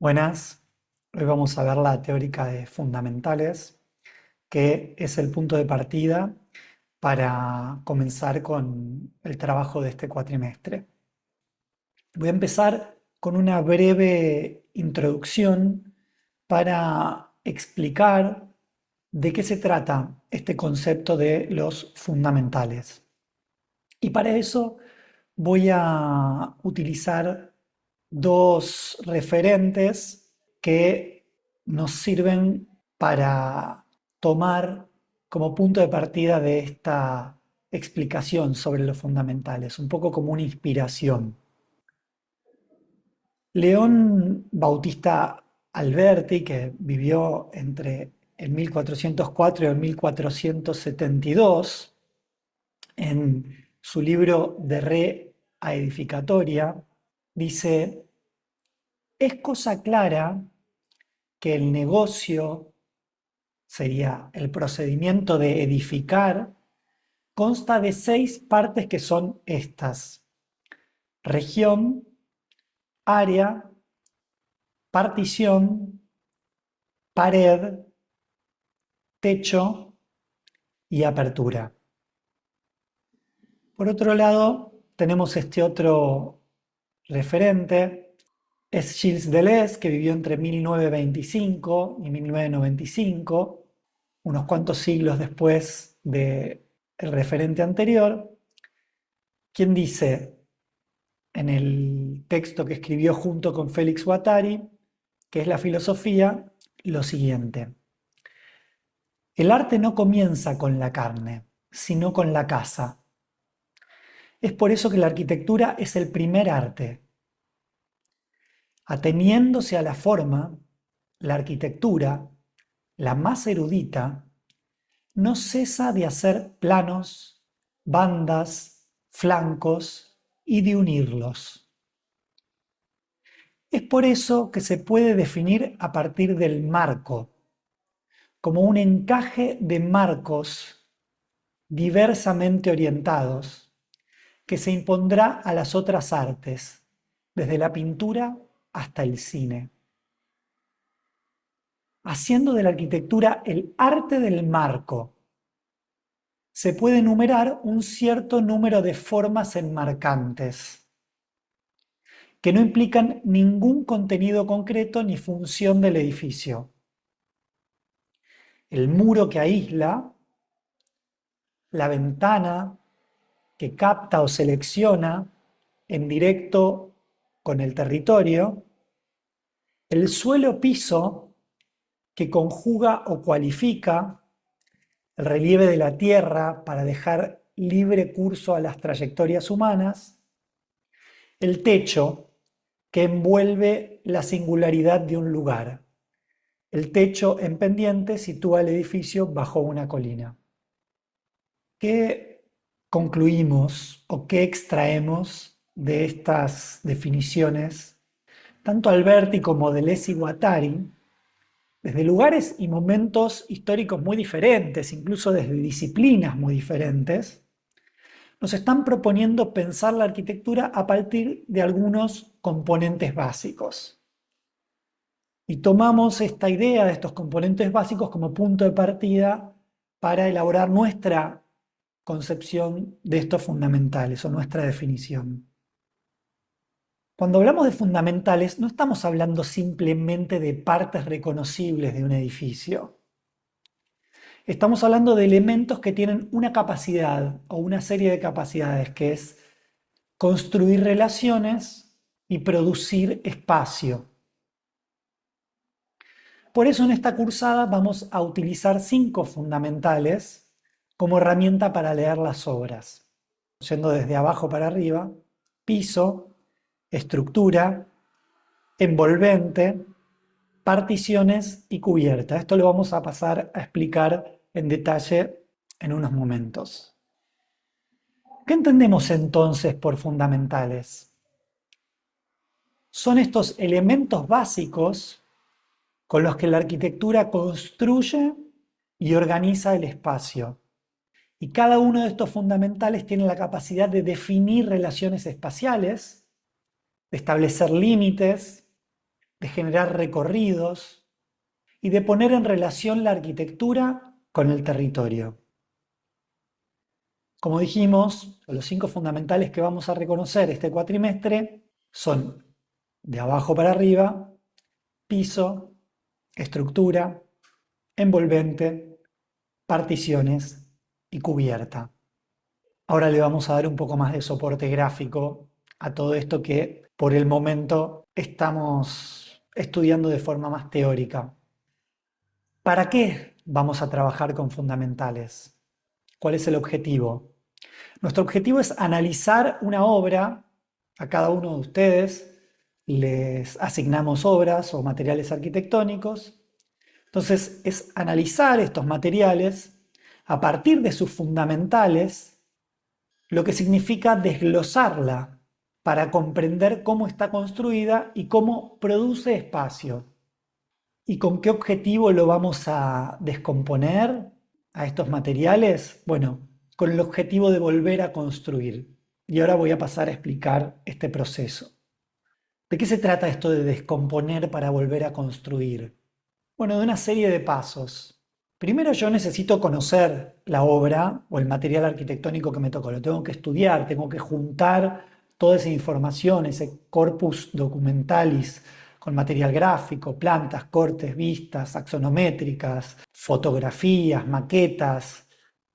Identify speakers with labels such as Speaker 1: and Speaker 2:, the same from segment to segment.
Speaker 1: Buenas, hoy vamos a ver la teórica de fundamentales, que es el punto de partida para comenzar con el trabajo de este cuatrimestre. Voy a empezar con una breve introducción para explicar de qué se trata este concepto de los fundamentales. Y para eso voy a utilizar dos referentes que nos sirven para tomar como punto de partida de esta explicación sobre los fundamentales, un poco como una inspiración. León Bautista Alberti, que vivió entre el 1404 y el 1472, en su libro De Re a Edificatoria, dice: es cosa clara que el negocio, sería el procedimiento de edificar, consta de 6 partes que son estas: región, área, partición, pared, techo y apertura. Por otro lado, tenemos este otro referente, es Gilles Deleuze, que vivió entre 1925 y 1995, unos cuantos siglos después del referente anterior, quien dice en el texto que escribió junto con Félix Guattari, que es la filosofía, lo siguiente: el arte no comienza con la carne, sino con la casa. Es por eso que la arquitectura es el primer arte. Ateniéndose a la forma, la arquitectura, la más erudita, no cesa de hacer planos, bandas, flancos y de unirlos. Es por eso que se puede definir a partir del marco, como un encaje de marcos diversamente orientados que se impondrá a las otras artes, desde la pintura hasta el cine, haciendo de la arquitectura el arte del marco. Se puede enumerar un cierto número de formas enmarcantes, que no implican ningún contenido concreto ni función del edificio. El muro que aísla, la ventana que capta o selecciona en directo con el territorio, el suelo piso que conjuga o cualifica el relieve de la tierra para dejar libre curso a las trayectorias humanas, el techo que envuelve la singularidad de un lugar. El techo en pendiente sitúa el edificio bajo una colina. ¿Qué concluimos o qué extraemos de estas definiciones? Tanto Alberti como Deleuze y Guattari, desde lugares y momentos históricos muy diferentes, incluso desde disciplinas muy diferentes, nos están proponiendo pensar la arquitectura a partir de algunos componentes básicos. Y tomamos esta idea de estos componentes básicos como punto de partida para elaborar nuestra concepción de estos fundamentales o nuestra definición. Cuando hablamos de fundamentales, no estamos hablando simplemente de partes reconocibles de un edificio. Estamos hablando de elementos que tienen una capacidad o una serie de capacidades, que es construir relaciones y producir espacio. Por eso en esta cursada vamos a utilizar 5 fundamentales como herramienta para leer las obras, yendo desde abajo para arriba: piso, estructura, envolvente, particiones y cubierta. Esto lo vamos a pasar a explicar en detalle en unos momentos. ¿Qué entendemos entonces por fundamentales? Son estos elementos básicos con los que la arquitectura construye y organiza el espacio. Y cada uno de estos fundamentales tiene la capacidad de definir relaciones espaciales, de establecer límites, de generar recorridos y de poner en relación la arquitectura con el territorio. Como dijimos, los 5 fundamentales que vamos a reconocer este cuatrimestre son de abajo para arriba, piso, estructura, envolvente, particiones y cubierta. Ahora le vamos a dar un poco más de soporte gráfico a todo esto que por el momento estamos estudiando de forma más teórica. ¿Para qué vamos a trabajar con fundamentales? ¿Cuál es el objetivo? Nuestro objetivo es analizar una obra. A cada uno de ustedes les asignamos obras o materiales arquitectónicos. Entonces es analizar estos materiales a partir de sus fundamentales, lo que significa desglosarla para comprender cómo está construida y cómo produce espacio. ¿Y con qué objetivo lo vamos a descomponer a estos materiales? Bueno, con el objetivo de volver a construir. Y ahora voy a pasar a explicar este proceso. ¿De qué se trata esto de descomponer para volver a construir? Bueno, de una serie de pasos. Primero yo necesito conocer la obra o el material arquitectónico que me tocó. Lo tengo que estudiar, tengo que juntar toda esa información, ese corpus documentalis con material gráfico, plantas, cortes, vistas, axonométricas, fotografías, maquetas,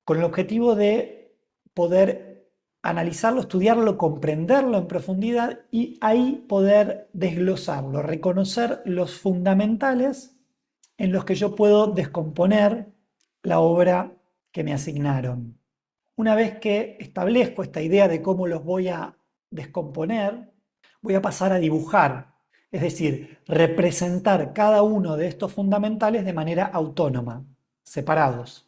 Speaker 1: con el objetivo de poder analizarlo, estudiarlo, comprenderlo en profundidad y ahí poder desglosarlo, reconocer los fundamentales en los que yo puedo descomponer la obra que me asignaron. Una vez que establezco esta idea de cómo los voy a descomponer, voy a pasar a dibujar, es decir, representar cada uno de estos fundamentales de manera autónoma, separados.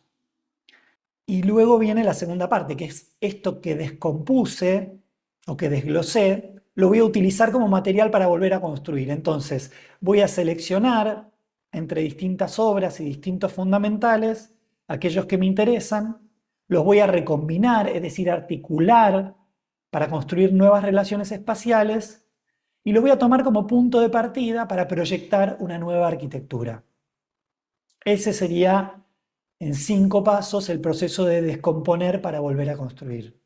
Speaker 1: Y luego viene la segunda parte, que es esto que descompuse o que desglosé, lo voy a utilizar como material para volver a construir. Entonces, voy a seleccionar entre distintas obras y distintos fundamentales aquellos que me interesan, los voy a recombinar, es decir, articular para construir nuevas relaciones espaciales y los voy a tomar como punto de partida para proyectar una nueva arquitectura. Ese sería, en 5 pasos, el proceso de descomponer para volver a construir.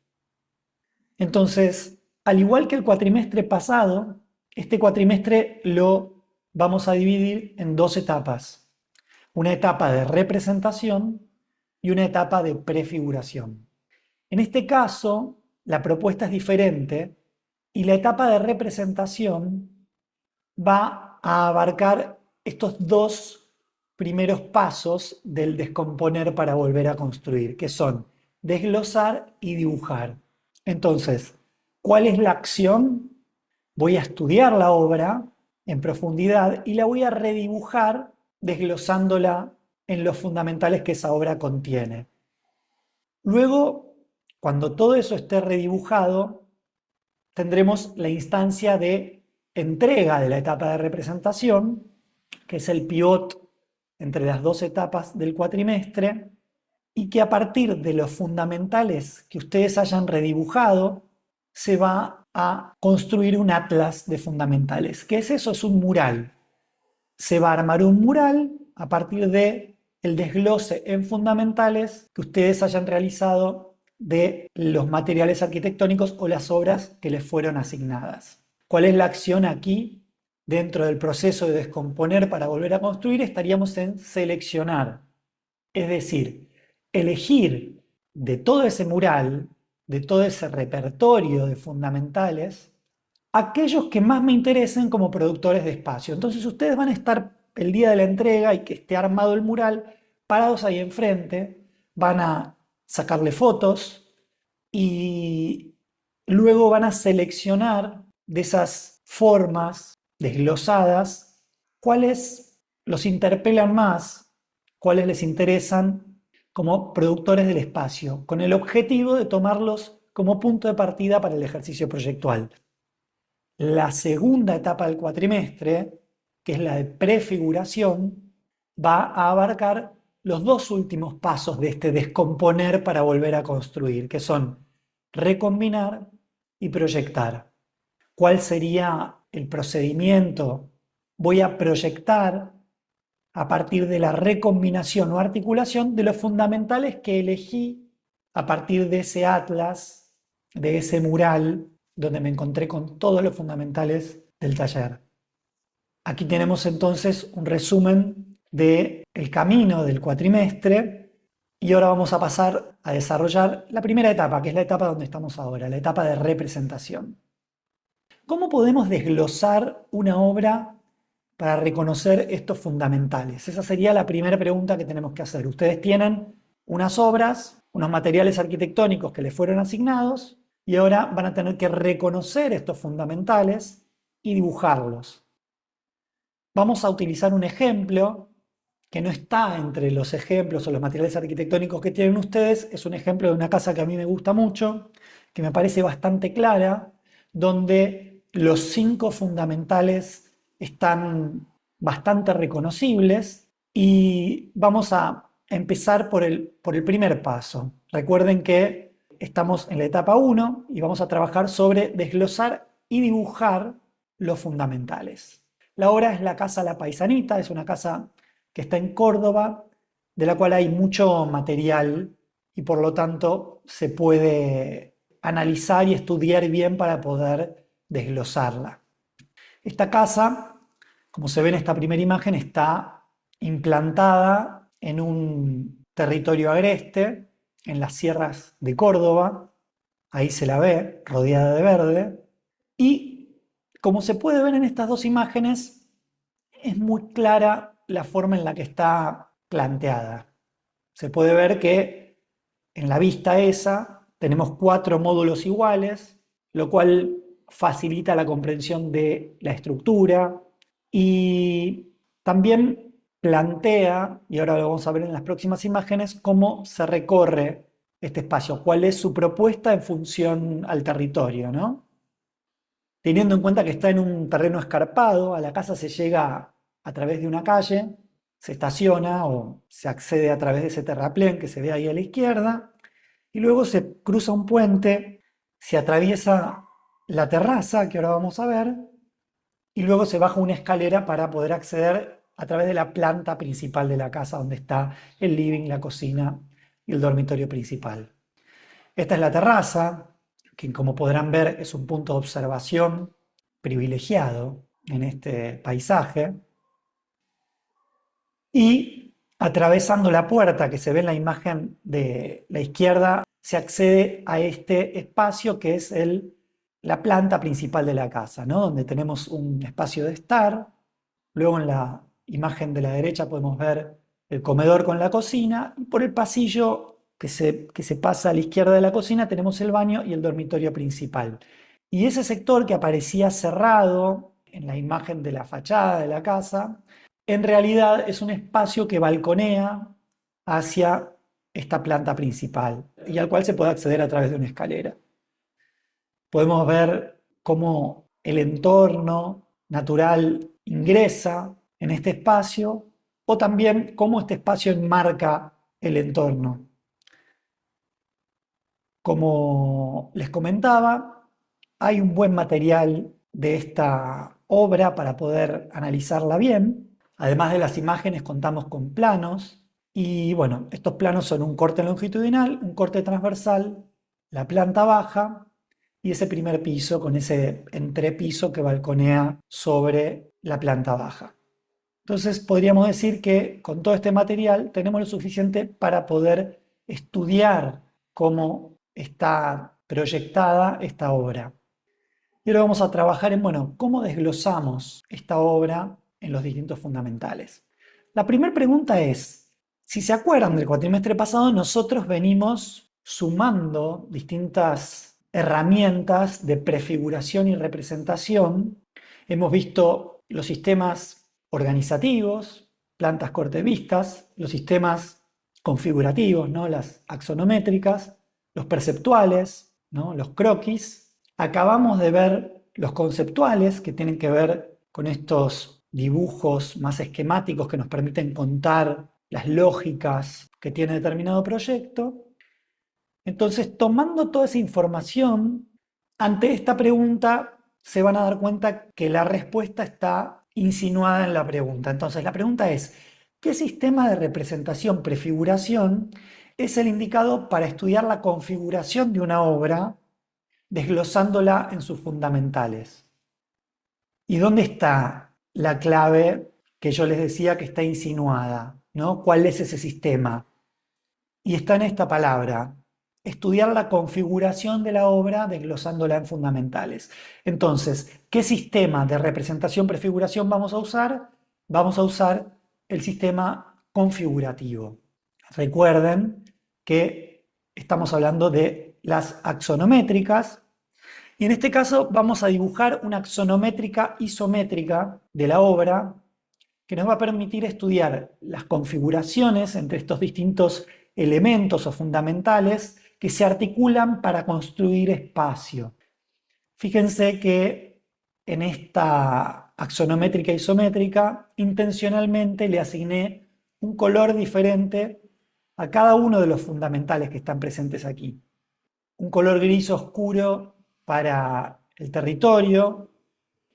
Speaker 1: Entonces, al igual que el cuatrimestre pasado, este cuatrimestre lo vamos a dividir en 2 etapas. Una etapa de representación y una etapa de prefiguración. En este caso, la propuesta es diferente y la etapa de representación va a abarcar estos 2 primeros pasos del descomponer para volver a construir, que son desglosar y dibujar. Entonces, ¿cuál es la acción? Voy a estudiar la obra en profundidad y la voy a redibujar desglosándola en los fundamentales que esa obra contiene. Luego, cuando todo eso esté redibujado, tendremos la instancia de entrega de la etapa de representación, que es el pivot entre las 2 etapas del cuatrimestre, y que a partir de los fundamentales que ustedes hayan redibujado, se va a construir un atlas de fundamentales. ¿Qué es eso? Es un mural. Se va a armar un mural a partir de el desglose en fundamentales que ustedes hayan realizado de los materiales arquitectónicos o las obras que les fueron asignadas. ¿Cuál es la acción aquí? Dentro del proceso de descomponer para volver a construir estaríamos en seleccionar, es decir, elegir de todo ese mural, de todo ese repertorio de fundamentales, aquellos que más me interesen como productores de espacio. Entonces ustedes van a estar el día de la entrega y que esté armado el mural, parados ahí enfrente, van a sacarle fotos y luego van a seleccionar de esas formas desglosadas cuáles los interpelan más, cuáles les interesan como productores del espacio, con el objetivo de tomarlos como punto de partida para el ejercicio proyectual. La segunda etapa del cuatrimestre, que es la de prefiguración, va a abarcar los 2 últimos pasos de este descomponer para volver a construir, que son recombinar y proyectar. ¿Cuál sería el procedimiento voy a proyectar a partir de la recombinación o articulación de los fundamentales que elegí a partir de ese atlas, de ese mural, donde me encontré con todos los fundamentales del taller. Aquí tenemos entonces un resumen del camino del cuatrimestre y ahora vamos a pasar a desarrollar la primera etapa, que es la etapa donde estamos ahora, la etapa de representación. ¿Cómo podemos desglosar una obra para reconocer estos fundamentales? Esa sería la primera pregunta que tenemos que hacer. Ustedes tienen unas obras, unos materiales arquitectónicos que les fueron asignados y ahora van a tener que reconocer estos fundamentales y dibujarlos. Vamos a utilizar un ejemplo que no está entre los ejemplos o los materiales arquitectónicos que tienen ustedes. Es un ejemplo de una casa que a mí me gusta mucho, que me parece bastante clara, donde los 5 fundamentales están bastante reconocibles y vamos a empezar por el primer paso. Recuerden que estamos en la etapa 1 y vamos a trabajar sobre desglosar y dibujar los fundamentales. La obra es la Casa La Paisanita, es una casa que está en Córdoba, de la cual hay mucho material y por lo tanto se puede analizar y estudiar bien para poder desglosarla. Esta casa, como se ve en esta primera imagen, está implantada en un territorio agreste, en las sierras de Córdoba, ahí se la ve, rodeada de verde, y como se puede ver en estas dos imágenes, es muy clara la forma en la que está planteada. Se puede ver que en la vista esa tenemos 4 módulos iguales, lo cual facilita la comprensión de la estructura y también plantea, y ahora lo vamos a ver en las próximas imágenes, cómo se recorre este espacio, cuál es su propuesta en función al territorio, ¿no? Teniendo en cuenta que está en un terreno escarpado, a la casa se llega a través de una calle, se estaciona o se accede a través de ese terraplén que se ve ahí a la izquierda, y luego se cruza un puente, se atraviesa la terraza, que ahora vamos a ver, y luego se baja una escalera para poder acceder a través de la planta principal de la casa, donde está el living, la cocina y el dormitorio principal. Esta es la terraza, que como podrán ver es un punto de observación privilegiado en este paisaje. Y atravesando la puerta que se ve en la imagen de la izquierda, se accede a este espacio que es la planta principal de la casa, ¿no? Donde tenemos un espacio de estar. Luego en la imagen de la derecha podemos ver el comedor con la cocina. Y por el pasillo que se pasa a la izquierda de la cocina tenemos el baño y el dormitorio principal. Y ese sector que aparecía cerrado en la imagen de la fachada de la casa, en realidad es un espacio que balconea hacia esta planta principal y al cual se puede acceder a través de una escalera. Podemos ver cómo el entorno natural ingresa en este espacio o también cómo este espacio enmarca el entorno. Como les comentaba, hay un buen material de esta obra para poder analizarla bien. Además de las imágenes, contamos con planos. Y bueno, estos planos son un corte longitudinal, un corte transversal, la planta baja y ese primer piso con ese entrepiso que balconea sobre la planta baja. Entonces podríamos decir que con todo este material tenemos lo suficiente para poder estudiar cómo está proyectada esta obra. Y ahora vamos a trabajar en, bueno, cómo desglosamos esta obra en los distintos fundamentales. La primera pregunta es, si se acuerdan del cuatrimestre pasado, nosotros venimos sumando distintas herramientas de prefiguración y representación. Hemos visto los sistemas organizativos, plantas corte-vistas, los sistemas configurativos, ¿no? Las axonométricas, los perceptuales, ¿no? Los croquis. Acabamos de ver los conceptuales, que tienen que ver con estos dibujos más esquemáticos que nos permiten contar las lógicas que tiene determinado proyecto. Entonces, tomando toda esa información, ante esta pregunta se van a dar cuenta que la respuesta está insinuada en la pregunta. Entonces, la pregunta es, ¿qué sistema de representación prefiguración es el indicado para estudiar la configuración de una obra, desglosándola en sus fundamentales? ¿Y dónde está la clave que yo les decía que está insinuada? ¿No? ¿Cuál es ese sistema? Y está en esta palabra, estudiar la configuración de la obra desglosándola en fundamentales. Entonces, ¿qué sistema de representación prefiguración vamos a usar? Vamos a usar el sistema configurativo. Recuerden que estamos hablando de las axonométricas y en este caso vamos a dibujar una axonométrica isométrica de la obra que nos va a permitir estudiar las configuraciones entre estos distintos elementos o fundamentales que se articulan para construir espacio. Fíjense que en esta axonométrica isométrica intencionalmente le asigné un color diferente a cada uno de los fundamentales que están presentes aquí. Un color gris oscuro para el territorio,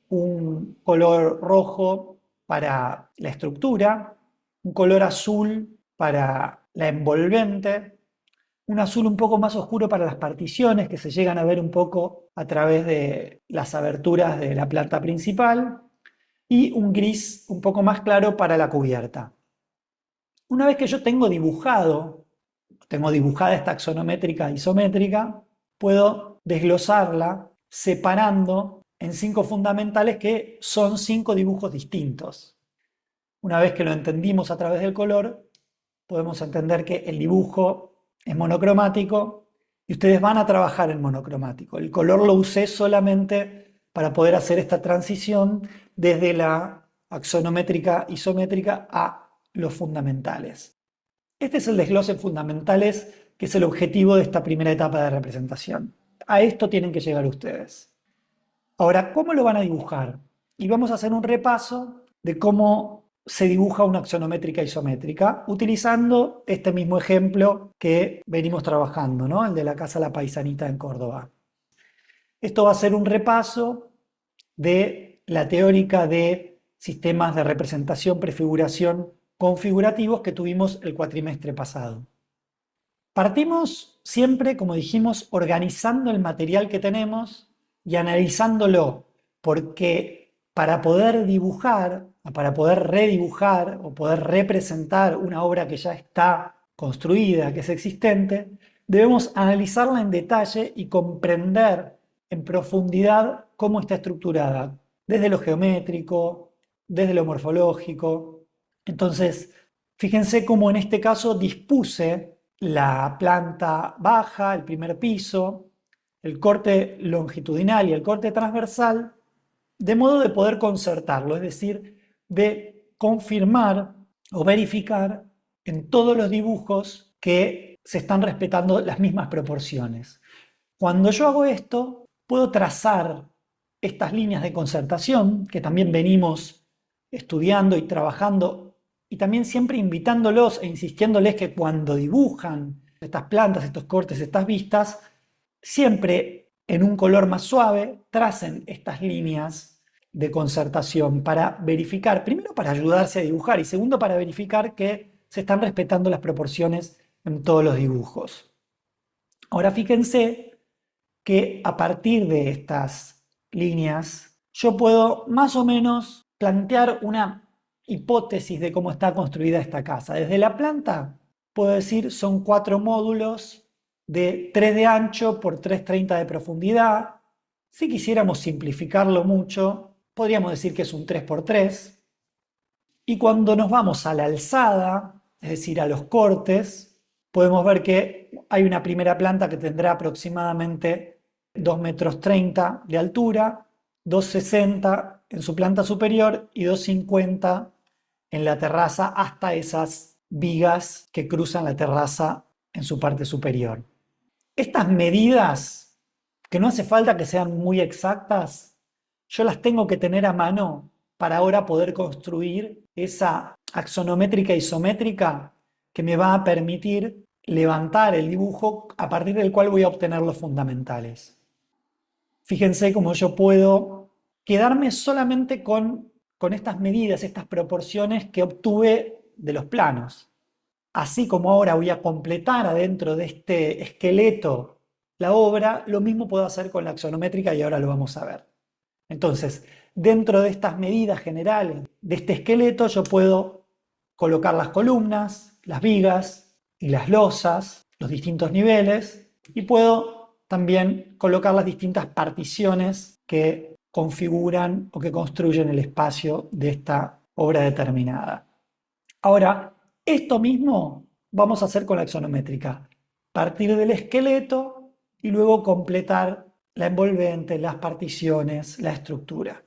Speaker 1: un color rojo para la estructura, un color azul para la envolvente, un azul un poco más oscuro para las particiones que se llegan a ver un poco a través de las aberturas de la planta principal y un gris un poco más claro para la cubierta. Una vez que yo tengo dibujada esta axonométrica isométrica, puedo desglosarla separando en 5 fundamentales que son 5 dibujos distintos. Una vez que lo entendimos a través del color, podemos entender que el dibujo es monocromático y ustedes van a trabajar en monocromático. El color lo usé solamente para poder hacer esta transición desde la axonométrica isométrica a los fundamentales. Este es el desglose en fundamentales, que es el objetivo de esta primera etapa de representación. A esto tienen que llegar ustedes. Ahora, ¿cómo lo van a dibujar? Y vamos a hacer un repaso de cómo se dibuja una axonométrica isométrica utilizando este mismo ejemplo que venimos trabajando, ¿no? El de la Casa La Paisanita en Córdoba. Esto va a ser un repaso de la teórica de sistemas de representación, prefiguración, configurativos que tuvimos el cuatrimestre pasado. Partimos siempre, como dijimos, organizando el material que tenemos y analizándolo, porque para poder dibujar, para poder redibujar o poder representar una obra que ya está construida, que es existente, debemos analizarla en detalle y comprender en profundidad cómo está estructurada, desde lo geométrico, desde lo morfológico. Entonces, fíjense cómo en este caso dispuse la planta baja, el primer piso, el corte longitudinal y el corte transversal, de modo de poder concertarlo, es decir, de confirmar o verificar en todos los dibujos que se están respetando las mismas proporciones. Cuando yo hago esto, puedo trazar estas líneas de concertación que también venimos estudiando y trabajando y también siempre invitándolos e insistiéndoles que cuando dibujan estas plantas, estos cortes, estas vistas, siempre en un color más suave tracen estas líneas de concertación para verificar, primero para ayudarse a dibujar y segundo para verificar que se están respetando las proporciones en todos los dibujos. Ahora fíjense que a partir de estas líneas yo puedo más o menos plantear una hipótesis de cómo está construida esta casa. Desde la planta puedo decir son 4 módulos de 3 de ancho por 3,30 de profundidad. Si quisiéramos simplificarlo mucho, podríamos decir que es un 3x3. Y cuando nos vamos a la alzada, es decir, a los cortes, podemos ver que hay una primera planta que tendrá aproximadamente 2,30 m de altura, 2,60 en su planta superior y 2,50 en la terraza hasta esas vigas que cruzan la terraza en su parte superior. Estas medidas, que no hace falta que sean muy exactas, yo las tengo que tener a mano para ahora poder construir esa axonométrica isométrica que me va a permitir levantar el dibujo a partir del cual voy a obtener los fundamentales. Fíjense cómo yo puedo quedarme solamente con con estas medidas, estas proporciones que obtuve de los planos. Así como ahora voy a completar adentro de este esqueleto la obra, lo mismo puedo hacer con la axonométrica y ahora lo vamos a ver. Entonces, dentro de estas medidas generales de este esqueleto, yo puedo colocar las columnas, las vigas y las losas, los distintos niveles, y puedo también colocar las distintas particiones que configuran o que construyen el espacio de esta obra determinada. Ahora, esto mismo vamos a hacer con la axonométrica. Partir del esqueleto y luego completar la envolvente, las particiones, la estructura.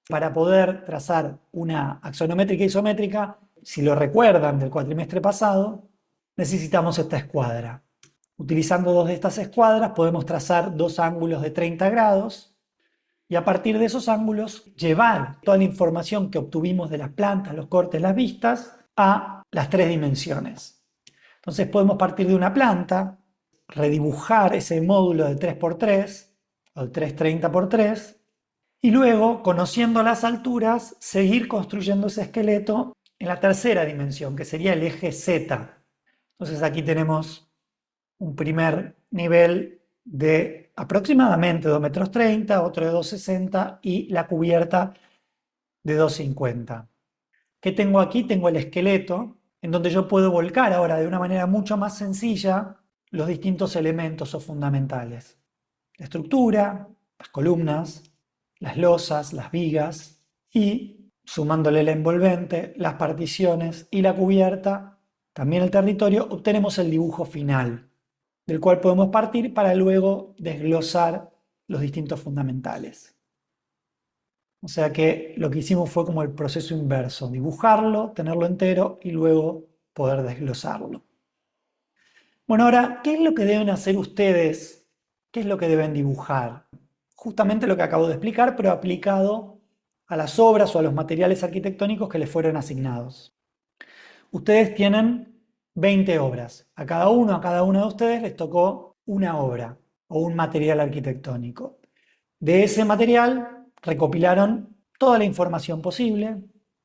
Speaker 1: Para poder trazar una axonométrica isométrica, si lo recuerdan del cuatrimestre pasado, necesitamos esta escuadra. Utilizando dos de estas escuadras podemos trazar dos ángulos de 30 grados y a partir de esos ángulos llevar toda la información que obtuvimos de las plantas, los cortes, las vistas a las tres dimensiones. Entonces podemos partir de una planta, redibujar ese módulo de 3×3 o de 330×3 y luego, conociendo las alturas, seguir construyendo ese esqueleto en la tercera dimensión, que sería el eje Z. Entonces aquí tenemos un primer nivel de aproximadamente 2,30 m, otro de 2,60 m y la cubierta de 2,50 m. ¿Qué tengo aquí? Tengo el esqueleto, en donde yo puedo volcar ahora de una manera mucho más sencilla los distintos elementos o fundamentales. La estructura, las columnas, las losas, las vigas y, sumándole la envolvente, las particiones y la cubierta, también el territorio, obtenemos el dibujo final, del cual podemos partir para luego desglosar los distintos fundamentales. O sea que lo que hicimos fue como el proceso inverso, dibujarlo, tenerlo entero y luego poder desglosarlo. Bueno, ahora, ¿qué es lo que deben hacer ustedes? ¿Qué es lo que deben dibujar? Justamente lo que acabo de explicar, pero aplicado a las obras o a los materiales arquitectónicos que les fueron asignados. Ustedes tienen 20 obras. A cada una de ustedes les tocó una obra o un material arquitectónico. De ese material recopilaron toda la información posible: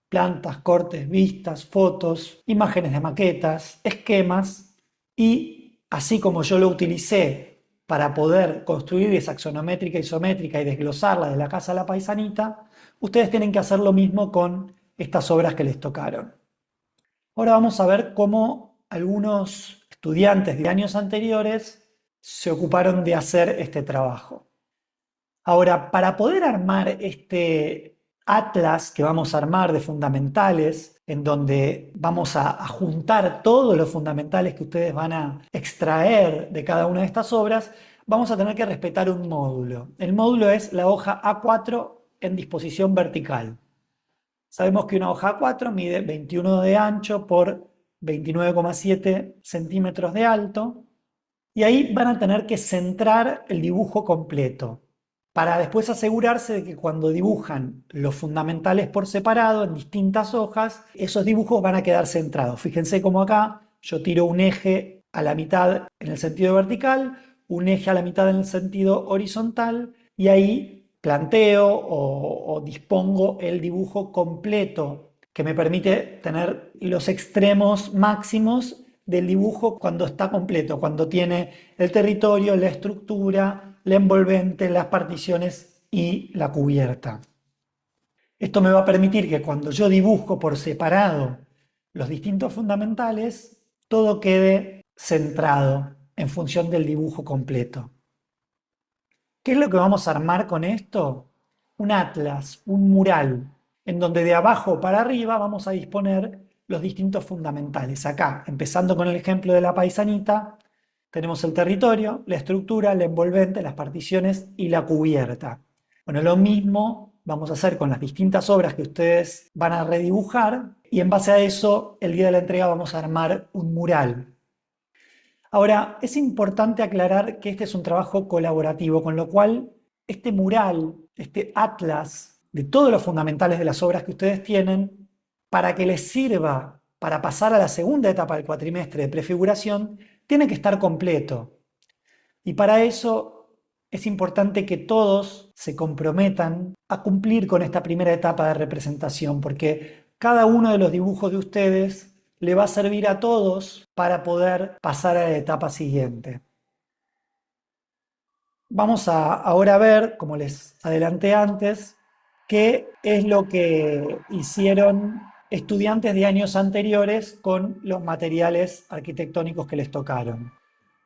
Speaker 1: plantas, cortes, vistas, fotos, imágenes de maquetas, esquemas, y así como yo lo utilicé para poder construir esa axonométrica isométrica y desglosarla de la casa a la paisanita, ustedes tienen que hacer lo mismo con estas obras que les tocaron. Ahora vamos a ver cómo algunos estudiantes de años anteriores se ocuparon de hacer este trabajo. Ahora, para poder armar este atlas que vamos a armar de fundamentales, en donde vamos a juntar todos los fundamentales que ustedes van a extraer de cada una de estas obras, vamos a tener que respetar un módulo. El módulo es la hoja A4 en disposición vertical. Sabemos que una hoja A4 mide 21 de ancho por 29,7 centímetros de alto, y ahí van a tener que centrar el dibujo completo, para después asegurarse de que cuando dibujan los fundamentales por separado en distintas hojas, esos dibujos van a quedar centrados. Fíjense cómo acá yo tiro un eje a la mitad en el sentido vertical, un eje a la mitad en el sentido horizontal, y ahí planteo o dispongo el dibujo completo que me permite tener los extremos máximos del dibujo cuando está completo, cuando tiene el territorio, la estructura, la envolvente, las particiones y la cubierta. Esto me va a permitir que cuando yo dibujo por separado los distintos fundamentales, todo quede centrado en función del dibujo completo. ¿Qué es lo que vamos a armar con esto? Un atlas, un mural, en donde de abajo para arriba vamos a disponer los distintos fundamentales. Acá, empezando con el ejemplo de la paisanita, tenemos el territorio, la estructura, la envolvente, las particiones y la cubierta. Bueno, lo mismo vamos a hacer con las distintas obras que ustedes van a redibujar, y en base a eso, el día de la entrega vamos a armar un mural. Ahora, es importante aclarar que este es un trabajo colaborativo, con lo cual este mural, este atlas de todos los fundamentales de las obras que ustedes tienen, para que les sirva para pasar a la segunda etapa del cuatrimestre de prefiguración, tiene que estar completo. Y para eso es importante que todos se comprometan a cumplir con esta primera etapa de representación, porque cada uno de los dibujos de ustedes le va a servir a todos para poder pasar a la etapa siguiente. Vamos a ahora ver, como les adelanté antes, qué es lo que hicieron estudiantes de años anteriores con los materiales arquitectónicos que les tocaron.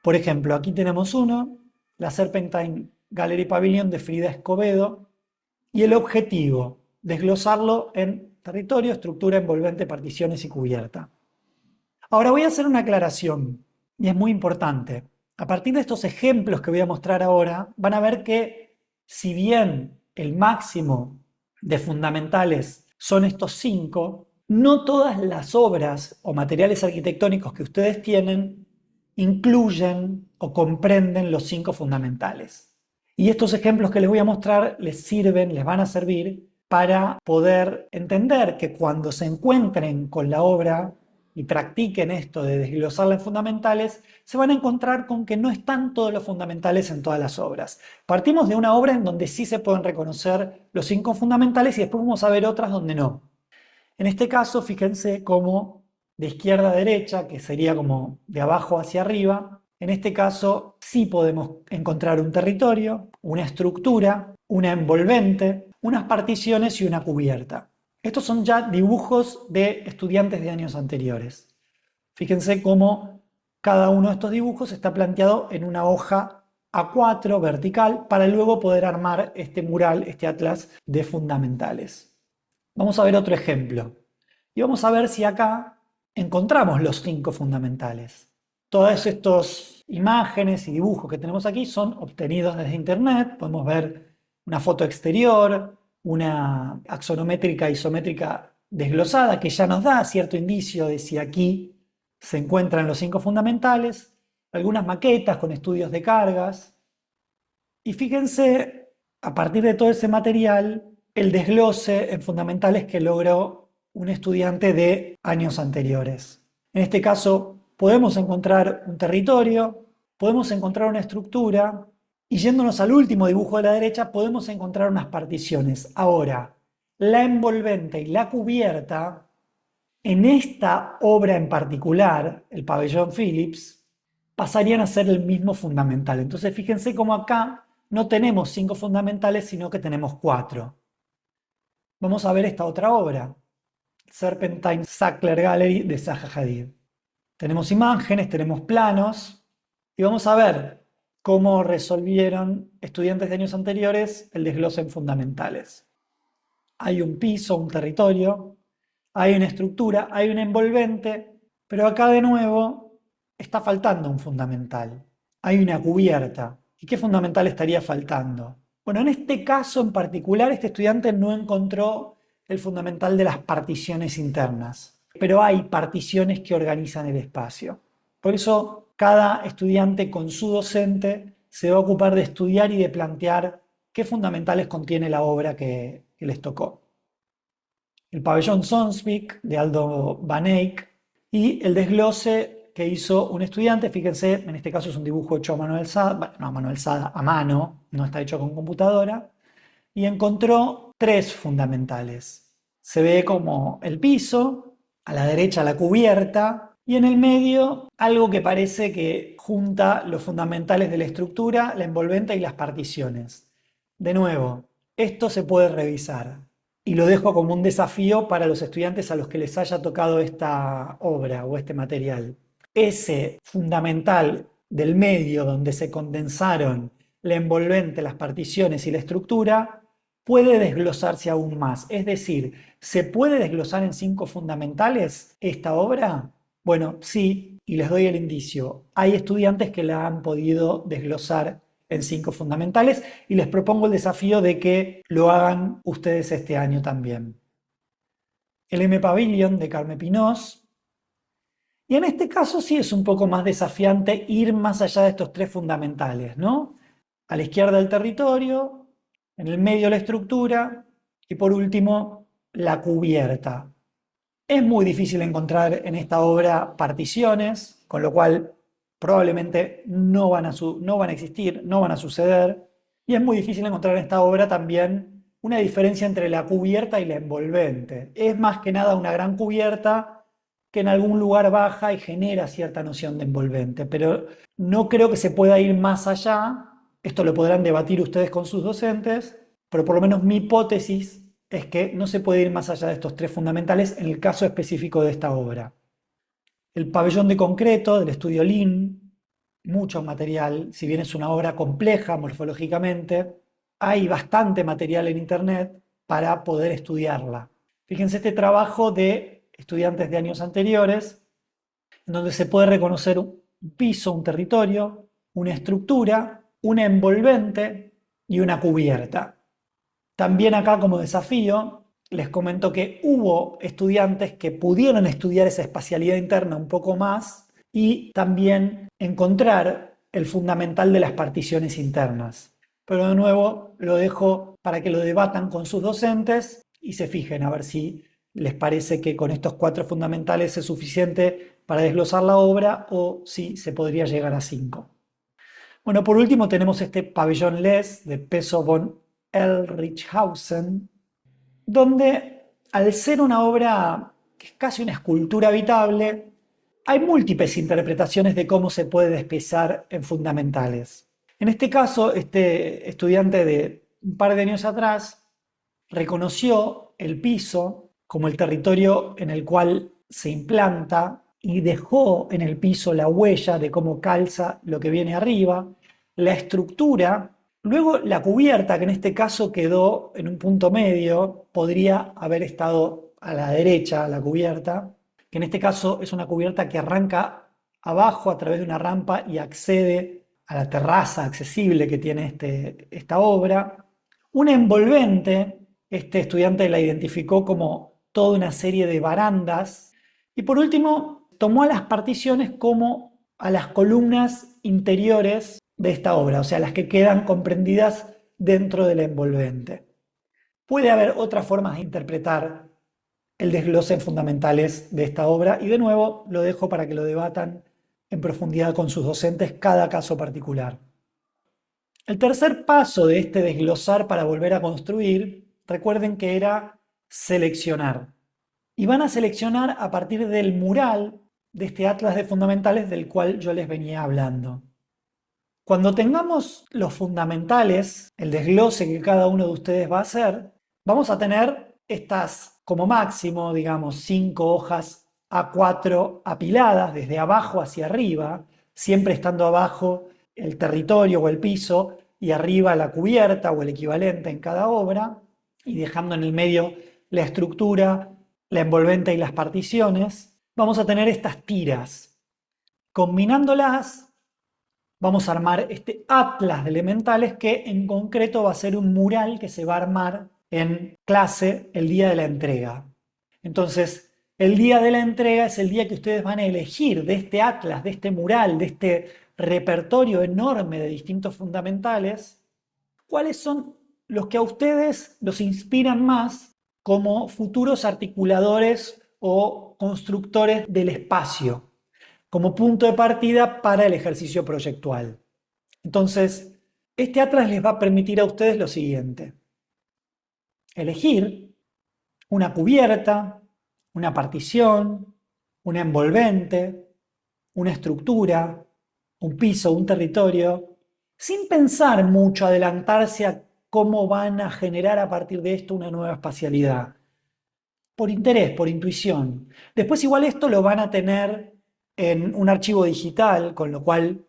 Speaker 1: Por ejemplo, aquí tenemos uno, la Serpentine Gallery Pavilion de Frida Escobedo, y el objetivo, desglosarlo en territorio, estructura envolvente, particiones y cubierta. Ahora voy a hacer una aclaración, y es muy importante. A partir de estos ejemplos que voy a mostrar ahora, van a ver que si bien el máximo de fundamentales son estos 5, no todas las obras o materiales arquitectónicos que ustedes tienen incluyen o comprenden los 5 fundamentales. Y estos ejemplos que les voy a mostrar les sirven, les van a servir para poder entender que cuando se encuentren con la obra y practiquen esto de desglosarla en fundamentales, se van a encontrar con que no están todos los fundamentales en todas las obras. Partimos de una obra en donde sí se pueden reconocer los 5 fundamentales y después vamos a ver otras donde no. En este caso, fíjense cómo de izquierda a derecha, que sería como de abajo hacia arriba, en este caso sí podemos encontrar un territorio, una estructura, una envolvente, unas particiones y una cubierta. Estos son ya dibujos de estudiantes de años anteriores. Fíjense cómo cada uno de estos dibujos está planteado en una hoja A4 vertical para luego poder armar este mural, este atlas de fundamentales. Vamos a ver otro ejemplo. Y vamos a ver si acá encontramos los 5 fundamentales. Todas estas imágenes y dibujos que tenemos aquí son obtenidos desde internet. Podemos ver una foto exterior, una axonométrica isométrica desglosada que ya nos da cierto indicio de si aquí se encuentran los 5 fundamentales, algunas maquetas con estudios de cargas. Y fíjense, a partir de todo ese material, el desglose en fundamentales que logró un estudiante de años anteriores. En este caso, podemos encontrar un territorio, podemos encontrar una estructura, y yéndonos al último dibujo de la derecha, podemos encontrar unas particiones. Ahora, la envolvente y la cubierta, en esta obra en particular, el pabellón Phillips, pasarían a ser el mismo fundamental. Entonces, fíjense cómo acá no tenemos 5 fundamentales, sino que tenemos 4. Vamos a ver esta otra obra, Serpentine Sackler Gallery de Zaha Hadid. Tenemos imágenes, tenemos planos, y vamos a ver cómo resolvieron estudiantes de años anteriores el desglose en fundamentales. Hay un piso, un territorio, hay una estructura, hay un envolvente, pero acá de nuevo está faltando un fundamental. Hay una cubierta. ¿Y qué fundamental estaría faltando? Bueno, en este caso en particular, este estudiante no encontró el fundamental de las particiones internas, pero hay particiones que organizan el espacio. Por eso, cada estudiante con su docente se va a ocupar de estudiar y de plantear qué fundamentales contiene la obra que les tocó. El pabellón Sonsvik de Aldo Van Eyck y el desglose que hizo un estudiante. Fíjense, en este caso es un dibujo hecho a mano alzada, bueno, no a mano alzada, a mano, no está hecho con computadora, y encontró 3 fundamentales. Se ve como el piso, a la derecha la cubierta, y en el medio algo que parece que junta los fundamentales de la estructura, la envolvente y las particiones. De nuevo, esto se puede revisar. Y lo dejo como un desafío para los estudiantes a los que les haya tocado esta obra o este material. Ese fundamental del medio donde se condensaron la envolvente, las particiones y la estructura puede desglosarse aún más. Es decir, ¿se puede desglosar en 5 fundamentales esta obra? Bueno, sí, y les doy el indicio. Hay estudiantes que la han podido desglosar en 5 fundamentales y les propongo el desafío de que lo hagan ustedes este año también. El M Pavilion de Carme Pinós. Y en este caso sí es un poco más desafiante ir más allá de estos 3 fundamentales, ¿no? A la izquierda el territorio, en el medio la estructura y por último la cubierta. Es muy difícil encontrar en esta obra particiones, con lo cual probablemente no van a existir, no van a suceder. Y es muy difícil encontrar en esta obra también una diferencia entre la cubierta y la envolvente. Es más que nada una gran cubierta que en algún lugar baja y genera cierta noción de envolvente, pero no creo que se pueda ir más allá. Esto lo podrán debatir ustedes con sus docentes, pero por lo menos mi hipótesis es que no se puede ir más allá de estos tres fundamentales en el caso específico de esta obra. El pabellón de concreto del estudio Lin, mucho material, si bien es una obra compleja morfológicamente, hay bastante material en internet para poder estudiarla. Fíjense este trabajo de estudiantes de años anteriores, en donde se puede reconocer un piso, un territorio, una estructura, una envolvente y una cubierta. También acá como desafío les comento que hubo estudiantes que pudieron estudiar esa espacialidad interna un poco más y también encontrar el fundamental de las particiones internas. Pero de nuevo lo dejo para que lo debatan con sus docentes y se fijen a ver si les parece que con estos cuatro fundamentales es suficiente para desglosar la obra o si se podría llegar a cinco. Bueno, por último tenemos este pabellón Les de Peso von Elrichhausen, donde al ser una obra que es casi una escultura habitable, hay múltiples interpretaciones de cómo se puede despezar en fundamentales. En este caso, este estudiante de un par de años atrás reconoció el piso como el territorio en el cual se implanta y dejó en el piso la huella de cómo calza lo que viene arriba, la estructura, luego la cubierta, que en este caso quedó en un punto medio, podría haber estado a la derecha la cubierta, que en este caso es una cubierta que arranca abajo a través de una rampa y accede a la terraza accesible que tiene esta obra. Una envolvente, este estudiante la identificó como toda una serie de barandas. Y por último, tomó a las particiones como a las columnas interiores de esta obra, o sea, las que quedan comprendidas dentro de la envolvente. Puede haber otras formas de interpretar el desglose en fundamentales de esta obra y de nuevo lo dejo para que lo debatan en profundidad con sus docentes cada caso particular. El tercer paso de este desglosar para volver a construir, recuerden que era seleccionar. Y van a seleccionar a partir del mural de este atlas de fundamentales del cual yo les venía hablando. Cuando tengamos los fundamentales, el desglose que cada uno de ustedes va a hacer, vamos a tener estas, como máximo, digamos, 5 hojas A4 apiladas desde abajo hacia arriba, siempre estando abajo el territorio o el piso y arriba la cubierta o el equivalente en cada obra, y dejando en el medio la estructura, la envolvente y las particiones, vamos a tener estas tiras. Combinándolas, vamos a armar este atlas de elementales que en concreto va a ser un mural que se va a armar en clase el día de la entrega. Entonces, el día de la entrega es el día que ustedes van a elegir de este atlas, de este mural, de este repertorio enorme de distintos fundamentales, cuáles son los que a ustedes los inspiran más como futuros articuladores o constructores del espacio, como punto de partida para el ejercicio proyectual. Entonces, este atlas les va a permitir a ustedes lo siguiente: elegir una cubierta, una partición, una envolvente, una estructura, un piso, un territorio, sin pensar mucho, adelantarse a cómo van a generar a partir de esto una nueva espacialidad. Por interés, por intuición. Después igual esto lo van a tener en un archivo digital, con lo cual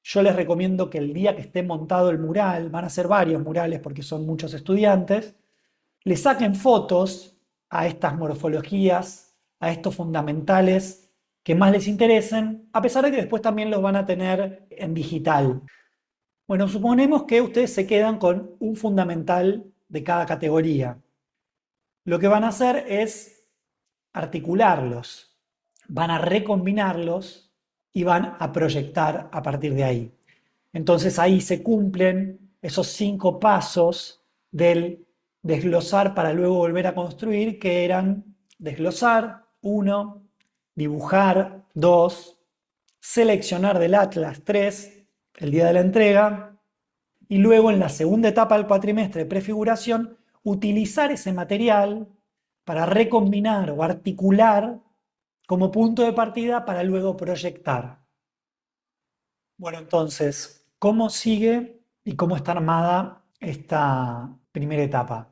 Speaker 1: yo les recomiendo que el día que esté montado el mural, van a ser varios murales porque son muchos estudiantes, le saquen fotos a estas morfologías, a estos fundamentales que más les interesen, a pesar de que después también los van a tener en digital. Bueno, suponemos que ustedes se quedan con un fundamental de cada categoría. Lo que van a hacer es articularlos, van a recombinarlos y van a proyectar a partir de ahí. Entonces ahí se cumplen esos 5 pasos del desglosar para luego volver a construir, que eran desglosar, 1, dibujar, 2, seleccionar del atlas, 3, el día de la entrega, y luego en la segunda etapa del cuatrimestre de prefiguración utilizar ese material para recombinar o articular como punto de partida para luego proyectar. Bueno, entonces, ¿cómo sigue y cómo está armada esta primera etapa?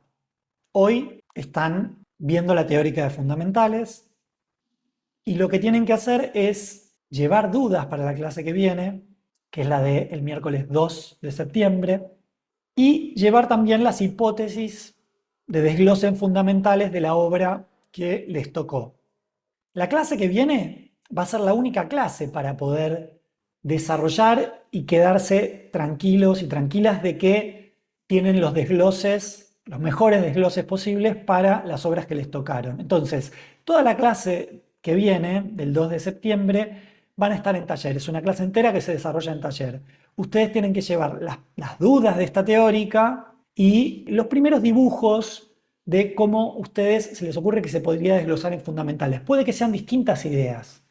Speaker 1: Hoy están viendo la teórica de fundamentales y lo que tienen que hacer es llevar dudas para la clase que viene, que es la del miércoles 2 de septiembre, y llevar también las hipótesis de desglose en fundamentales de la obra que les tocó. La clase que viene va a ser la única clase para poder desarrollar y quedarse tranquilos y tranquilas de que tienen los desgloses, los mejores desgloses posibles para las obras que les tocaron. Entonces, toda la clase que viene, del 2 de septiembre, van a estar en taller. Es una clase entera que se desarrolla en taller. Ustedes tienen que llevar las dudas de esta teórica y los primeros dibujos de cómo ustedes se les ocurre que se podría desglosar en fundamentales. Puede que sean distintas ideas,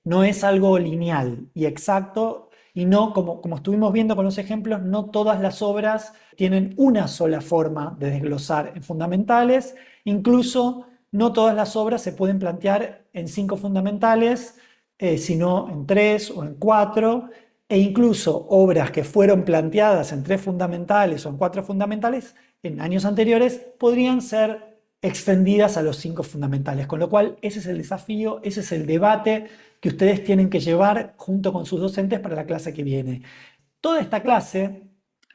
Speaker 1: no es algo lineal y exacto, y no, como estuvimos viendo con los ejemplos, no todas las obras tienen una sola forma de desglosar en fundamentales, incluso no todas las obras se pueden plantear en 5 fundamentales, sino en 3 o en 4, e incluso obras que fueron planteadas en 3 fundamentales o en 4 fundamentales en años anteriores podrían ser extendidas a los 5 fundamentales, con lo cual ese es el desafío, ese es el debate que ustedes tienen que llevar junto con sus docentes para la clase que viene. Toda esta clase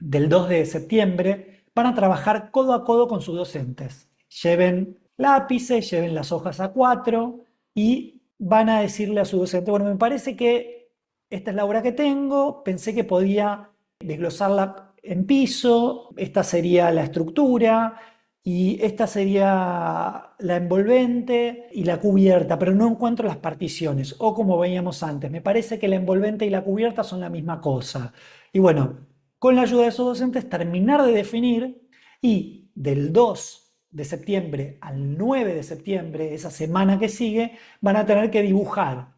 Speaker 1: del 2 de septiembre van a trabajar codo a codo con sus docentes. Lleven lápices, lleven las hojas A4 y van a decirle a su docente, bueno, me parece que esta es la obra que tengo, pensé que podía desglosarla en piso, esta sería la estructura y esta sería la envolvente y la cubierta, pero no encuentro las particiones. O como veíamos antes, me parece que la envolvente y la cubierta son la misma cosa. Y bueno, con la ayuda de esos docentes, terminar de definir y del 2 de septiembre al 9 de septiembre, esa semana que sigue, van a tener que dibujar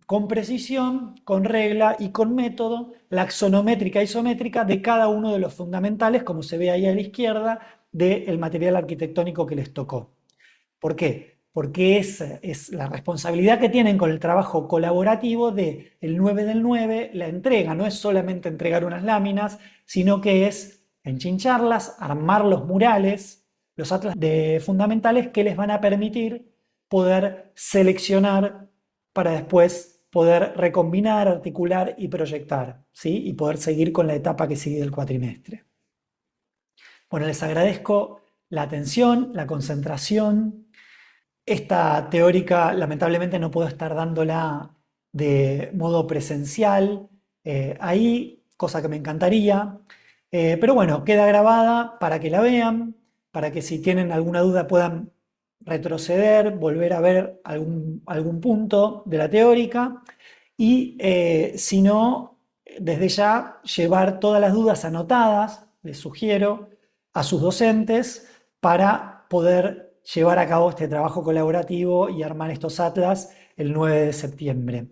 Speaker 1: con precisión, con regla y con método la axonométrica e isométrica de cada uno de los fundamentales, como se ve ahí a la izquierda, del material arquitectónico que les tocó. ¿Por qué? Porque es la responsabilidad que tienen con el trabajo colaborativo de el 9 del 9, la entrega. No es solamente entregar unas láminas, sino que es enchincharlas, armar los murales, los atlas de fundamentales que les van a permitir poder seleccionar para después poder recombinar, articular y proyectar, ¿sí? Y poder seguir con la etapa que sigue del cuatrimestre. Bueno, les agradezco la atención, la concentración. Esta teórica, lamentablemente, no puedo estar dándola de modo presencial ahí, cosa que me encantaría. Pero bueno, queda grabada para que la vean, para que si tienen alguna duda puedan retroceder, volver a ver algún punto de la teórica y si no, desde ya llevar todas las dudas anotadas, les sugiero, a sus docentes para poder llevar a cabo este trabajo colaborativo y armar estos atlas el 9 de septiembre.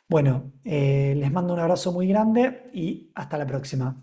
Speaker 1: Bueno, les mando un abrazo muy grande y hasta la próxima.